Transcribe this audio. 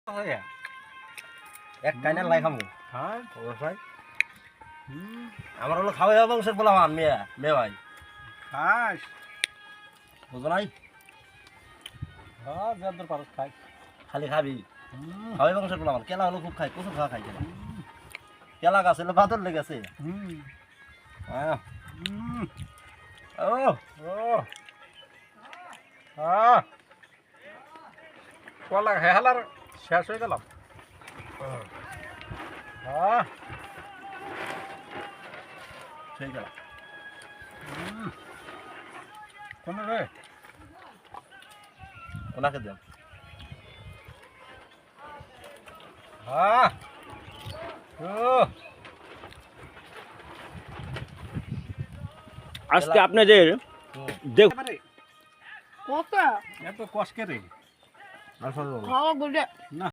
এক কাইনার লাই খামু হ্যাঁ অবশ্যই আমার হলো খাওয়া যাবো সে বলা মান মেয়ে মেয়ে ভাই খাস বুঝো নাই হ্যাঁ যাদের পারস খাই খালি খাবি খাওয়াই বংশের বলা মান কেলা হলো খুব খাই কচু খাওয়া খাই কেলা কেলা গাছ হলো বাদর লেগেছে ও ও হ্যাঁ কলা হেলার শেষ হয়ে গেলাম হ্যাঁ সেই গেলা কোন রে ওনাকে দেন হ্যাঁ ও আজকে আপনাদের দেখ কত এত কষ্ট রে আর সব খাওয়া বলে না